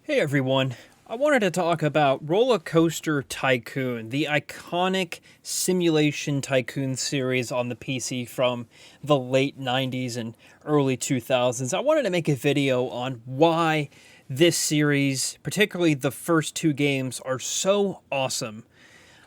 Hey everyone, I wanted to talk about Roller Coaster Tycoon, the iconic simulation tycoon series on the PC from the late 90s and early 2000s. I wanted to make a video on why this series, particularly the first two games, are so awesome.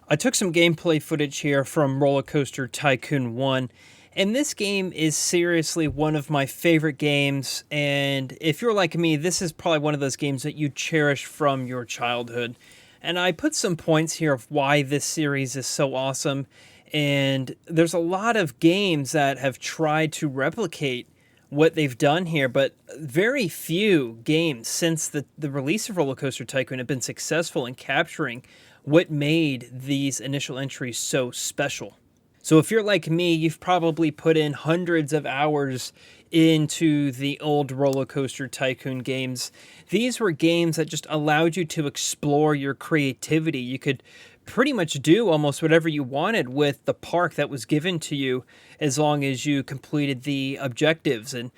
I took some gameplay footage here from Roller Coaster Tycoon 1, and this game is seriously one of my favorite games, and if you're like me, this is probably one of those games that you cherish from your childhood. And I put some points here of why this series is so awesome, and there's a lot of games that have tried to replicate what they've done here, but very few games since the release of Roller Coaster Tycoon have been successful in capturing what made these initial entries so special. So if you're like me, you've probably put in hundreds of hours into the old Roller Coaster Tycoon games. These were games that just allowed you to explore your creativity. You could pretty much do almost whatever you wanted with the park that was given to you as long as you completed the objectives. And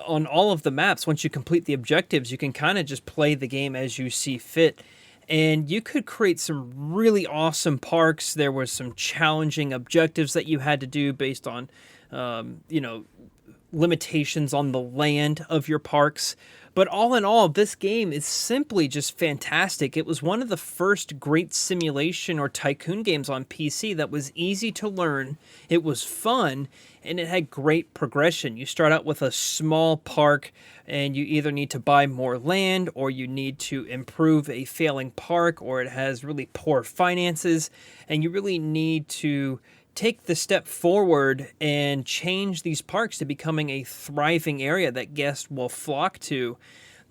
on all of the maps, once you complete the objectives, you can kind of just play the game as you see fit. And you could create some really awesome parks. There were some challenging objectives that you had to do based on, limitations on the land of your parks. But all in all, this game is simply just fantastic. It was one of the first great simulation or tycoon games on PC that was easy to learn, it was fun, and it had great progression. You start out with a small park, and you either need to buy more land, or you need to improve a failing park, or it has really poor finances, and you really need to take the step forward and change these parks to becoming a thriving area that guests will flock to.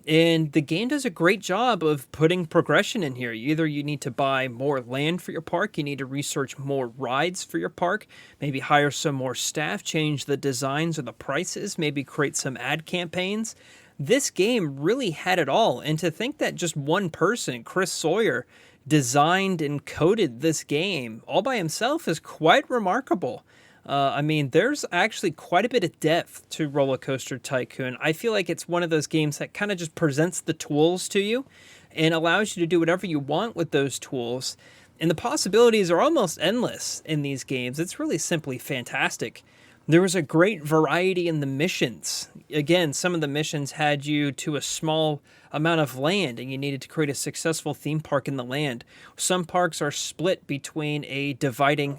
And the game does a great job of putting progression in here. Either you need to buy more land for your park, you need to research more rides for your park, maybe hire some more staff, change the designs or the prices, maybe create some ad campaigns. This game really had it all. And to think that just one person, Chris Sawyer, designed and coded this game all by himself is quite remarkable. There's actually quite a bit of depth to Roller Coaster Tycoon. I feel like it's one of those games that kind of just presents the tools to you and allows you to do whatever you want with those tools. And the possibilities are almost endless in these games. It's really simply fantastic. There was a great variety in the missions. Again, some of the missions had you to a small amount of land and you needed to create a successful theme park in the land. Some parks are split between a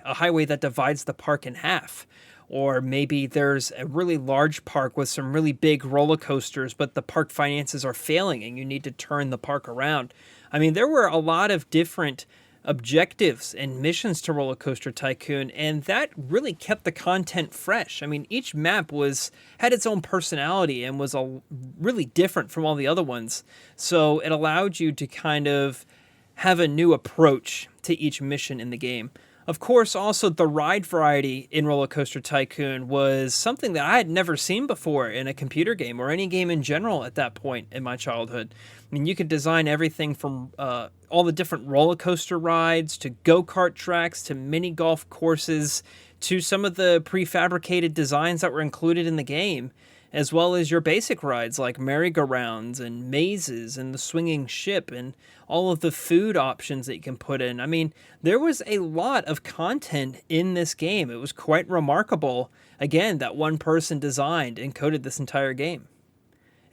highway that divides the park in half. Or maybe there's a really large park with some really big roller coasters, but the park finances are failing and you need to turn the park around. There were a lot of different objectives and missions to Roller Coaster Tycoon, and that really kept the content fresh. Each map had its own personality and was really different from all the other ones. So it allowed you to kind of have a new approach to each mission in the game. Of course, also the ride variety in Roller Coaster Tycoon was something that I had never seen before in a computer game or any game in general at that point in my childhood. You could design everything from all the different roller coaster rides to go-kart tracks to mini golf courses to some of the prefabricated designs that were included in the game, as well as your basic rides like merry-go-rounds and mazes and the swinging ship and all of the food options that you can put in. There was a lot of content in this game. It was quite remarkable, again, that one person designed and coded this entire game.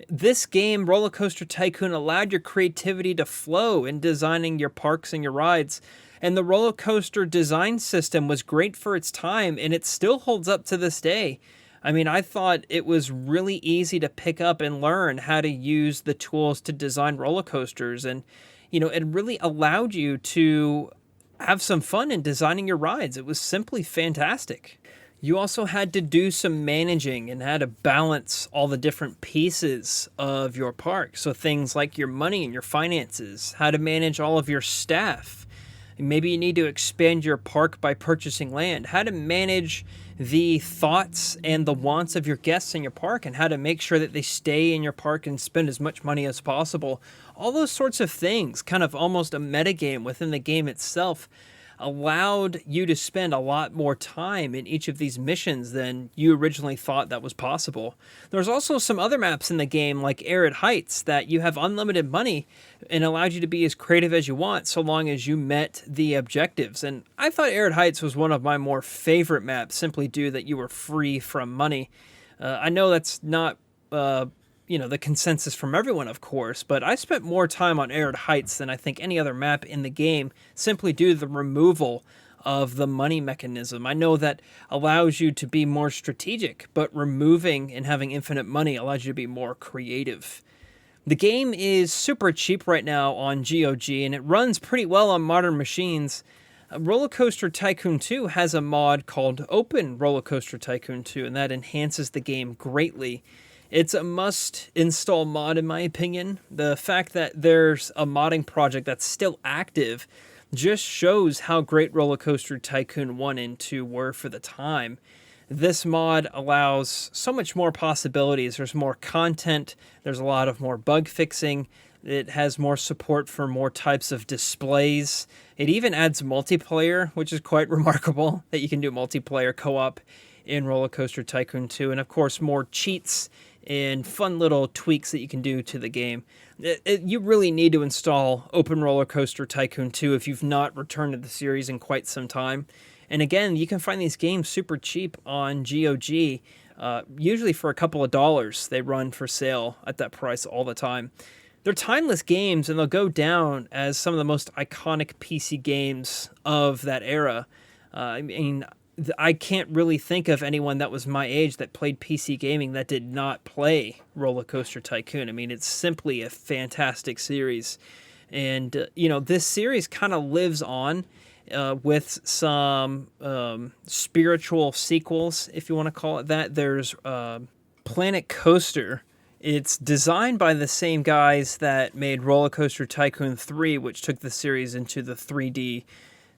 This game, Roller Coaster Tycoon, allowed your creativity to flow in designing your parks and your rides. And the roller coaster design system was great for its time, and it still holds up to this day. I thought it was really easy to pick up and learn how to use the tools to design roller coasters. And, it really allowed you to have some fun in designing your rides. It was simply fantastic. You also had to do some managing and had to balance all the different pieces of your park. So things like your money and your finances, how to manage all of your staff. Maybe you need to expand your park by purchasing land, how to manage the thoughts and the wants of your guests in your park, and how to make sure that they stay in your park and spend as much money as possible. All those sorts of things, kind of almost a metagame within the game itself. allowed you to spend a lot more time in each of these missions than you originally thought that was possible. There's also some other maps in the game, like Arid Heights, that you have unlimited money and allowed you to be as creative as you want so long as you met the objectives. And I thought Arid Heights was one of my more favorite maps, simply due that you were free from money. I know that's not the consensus from everyone, of course, but I spent more time on Arid Heights than I think any other map in the game, simply due to the removal of the money mechanism. I know that allows you to be more strategic, but removing and having infinite money allows you to be more creative. The game is super cheap right now on GOG, and it runs pretty well on modern machines. Roller Coaster Tycoon 2 has a mod called Open Roller Coaster Tycoon 2, and that enhances the game greatly. It's a must-install mod, in my opinion. The fact that there's a modding project that's still active just shows how great Roller Coaster Tycoon 1 and 2 were for the time. This mod allows so much more possibilities. There's more content. There's a lot of more bug fixing. It has more support for more types of displays. It even adds multiplayer, which is quite remarkable, that you can do multiplayer co-op in Roller Coaster Tycoon 2. And of course, more cheats and fun little tweaks that you can do to the game. You really need to install Open Roller Coaster Tycoon 2 if you've not returned to the series in quite some time. And again, you can find these games super cheap on GOG, usually for a couple of dollars. They run for sale at that price all the time. They're timeless games, and they'll go down as some of the most iconic PC games of that era. I can't really think of anyone that was my age that played PC gaming that did not play Roller Coaster Tycoon. I mean, it's simply a fantastic series. And, this series kind of lives on with some spiritual sequels, if you want to call it that. There's Planet Coaster. It's designed by the same guys that made Roller Coaster Tycoon 3, which took the series into the 3D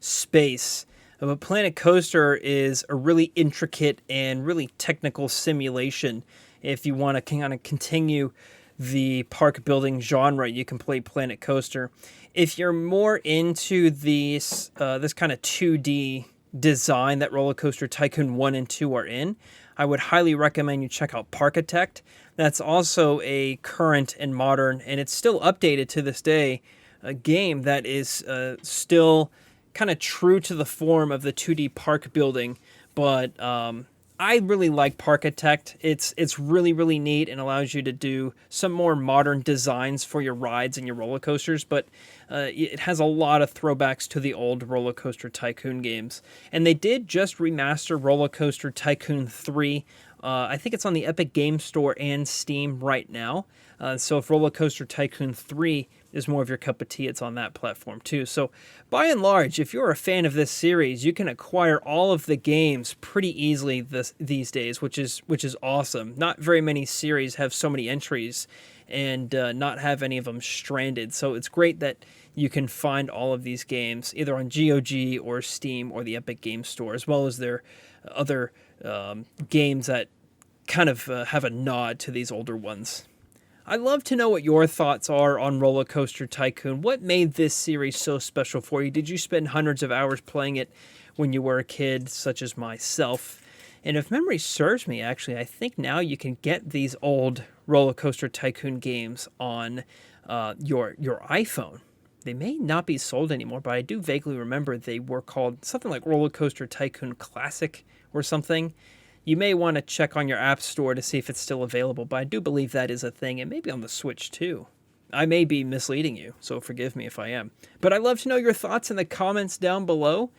space. But Planet Coaster is a really intricate and really technical simulation. If you want to kind of continue the park building genre, you can play Planet Coaster. If you're more into this kind of 2D design that Roller Coaster Tycoon 1 and 2 are in, I would highly recommend you check out Parkitect. That's also a current and modern, and it's still updated to this day, a game that is still kind of true to the form of the 2D park building, but I really like Parkitect. It's really, really neat and allows you to do some more modern designs for your rides and your roller coasters, but it has a lot of throwbacks to the old Roller Coaster Tycoon games. And they did just remaster Roller Coaster Tycoon 3. I think it's on the Epic Game Store and Steam right now. So if Roller Coaster Tycoon 3 is more of your cup of tea, it's on that platform too. So by and large, if you're a fan of this series, you can acquire all of the games pretty easily these days, which is awesome. Not very many series have so many entries and not have any of them stranded. So it's great that you can find all of these games either on GOG or Steam or the Epic Game Store, as well as their other games that kind of have a nod to these older ones. I'd love to know what your thoughts are on Roller Coaster Tycoon. What made this series so special for you? Did you spend hundreds of hours playing it when you were a kid, such as myself? And if memory serves me, actually, I think now you can get these old Roller Coaster Tycoon games on your iPhone. They may not be sold anymore, but I do vaguely remember they were called something like Roller Coaster Tycoon Classic or something. You may want to check on your app store to see if it's still available, but I do believe that is a thing, and maybe on the Switch too. I may be misleading you, so forgive me if I am. But I'd love to know your thoughts in the comments down below.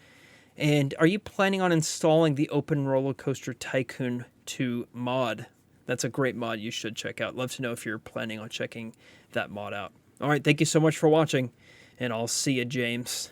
And are you planning on installing the Open Roller Coaster Tycoon 2 mod? That's a great mod you should check out. Love to know if you're planning on checking that mod out. All right, thank you so much for watching, and I'll see you, James.